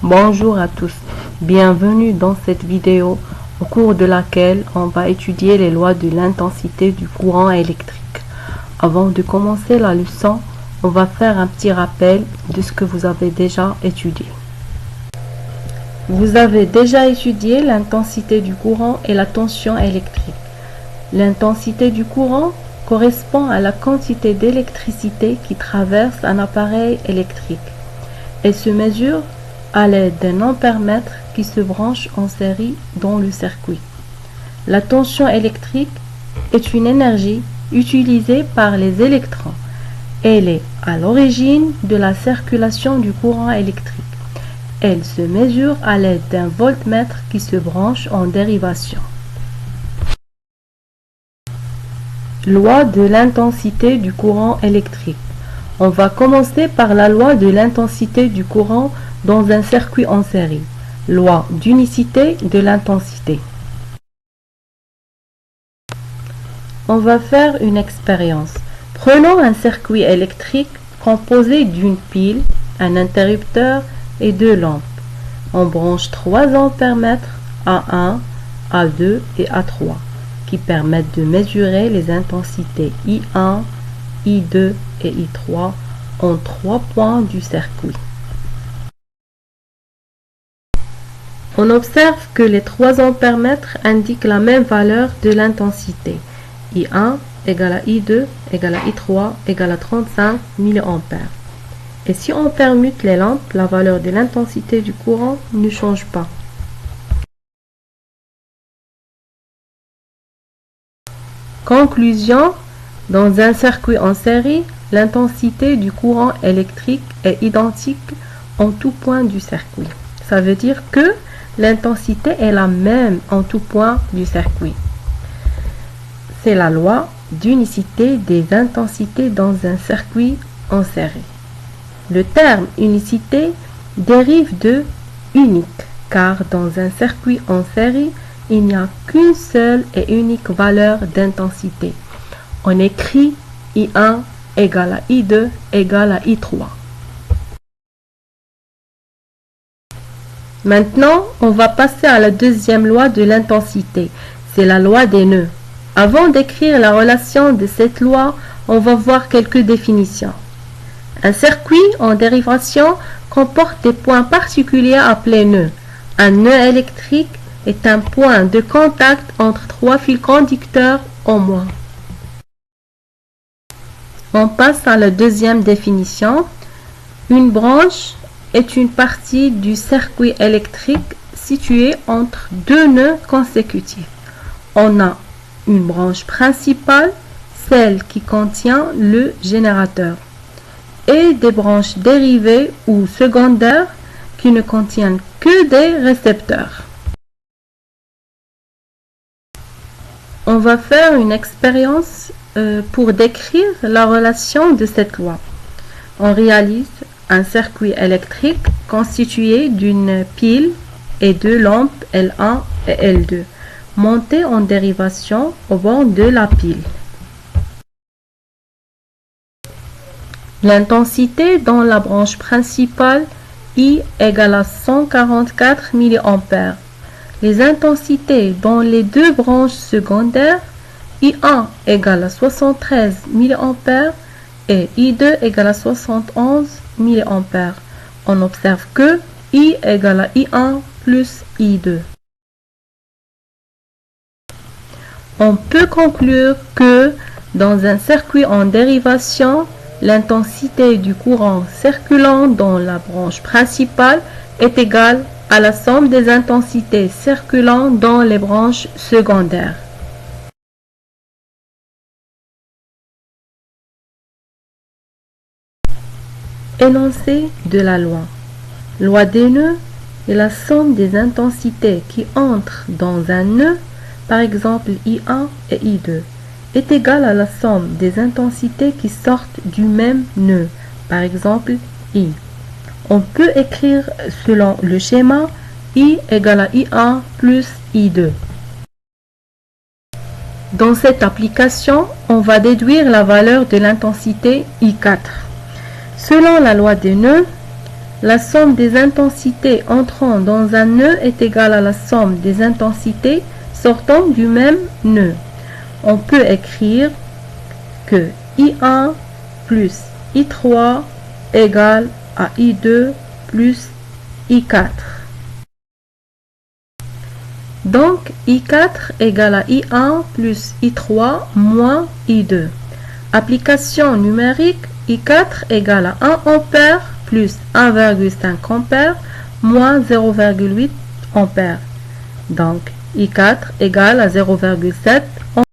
Bonjour à tous, bienvenue dans cette vidéo au cours de laquelle on va étudier les lois de l'intensité du courant électrique. Avant de commencer la leçon, on va faire un petit rappel de ce que vous avez déjà étudié. Vous avez déjà étudié l'intensité du courant et la tension électrique. L'intensité du courant correspond à la quantité d'électricité qui traverse un appareil électrique. Elle se mesure à l'aide d'un ampèremètre qui se branche en série dans le circuit. La tension électrique est une énergie utilisée par les électrons. Elle est à l'origine de la circulation du courant électrique. Elle se mesure à l'aide d'un voltmètre qui se branche en dérivation. Loi de l'intensité du courant électrique. On va commencer par la loi de l'intensité du courant dans un circuit en série. Loi d'unicité de l'intensité. On va faire une expérience. Prenons un circuit électrique composé d'une pile, un interrupteur et deux lampes. On branche 3 ampèremètres A1, A2 et A3 qui permettent de mesurer les intensités I1, I2 et I3 en 3 points du circuit. On observe que les 3 ampèremètres indiquent la même valeur de l'intensité. I1 égale à I2 égale à I3 égale à 35 mA. Et si on permute les lampes, la valeur de l'intensité du courant ne change pas. Conclusion, dans un circuit en série, l'intensité du courant électrique est identique en tout point du circuit. Ça veut dire que l'intensité est la même en tout point du circuit. C'est la loi d'unicité des intensités dans un circuit en série. Le terme unicité dérive de unique, car dans un circuit en série, il n'y a qu'une seule et unique valeur d'intensité. On écrit I1 égale à I2 égale à I3. Maintenant, on va passer à la deuxième loi de l'intensité. C'est la loi des nœuds. Avant d'écrire la relation de cette loi, on va voir quelques définitions. Un circuit en dérivation comporte des points particuliers appelés nœuds. Un nœud électrique est un point de contact entre 3 fils conducteurs au moins. On passe à la deuxième définition. Une branche est une partie du circuit électrique située entre 2 nœuds consécutifs. On a une branche principale, celle qui contient le générateur, et des branches dérivées ou secondaires qui ne contiennent que des récepteurs. On va faire une expérience pour décrire la relation de cette loi. On réalise un circuit électrique constitué d'une pile et 2 lampes L1 et L2 montées en dérivation au bord de la pile. L'intensité dans la branche principale I égale à 144 mA. Les intensités dans les 2 branches secondaires I1 égale à 73 mA et I2 égale à 71 mA. On observe que I égale à I1 plus I2. On peut conclure que dans un circuit en dérivation, l'intensité du courant circulant dans la branche principale est égale à la somme des intensités circulant dans les branches secondaires. Énoncé de la loi. Loi des nœuds est la somme des intensités qui entrent dans un nœud, par exemple I1 et I2, est égale à la somme des intensités qui sortent du même nœud, par exemple I. On peut écrire selon le schéma I égale à I1 plus I2. Dans cette application, on va déduire la valeur de l'intensité I4. Selon la loi des nœuds, La somme des intensités entrant dans un nœud est égale à la somme des intensités sortant du même nœud. On peut écrire que I1 plus I3 égale à I2 plus I4. Donc, I4 égale à I1 plus I3 moins I2. Application numérique, I4 égale à 1 ampère plus 1,5 ampère moins 0,8 ampère. Donc, I4 égale à 0,7 ampère.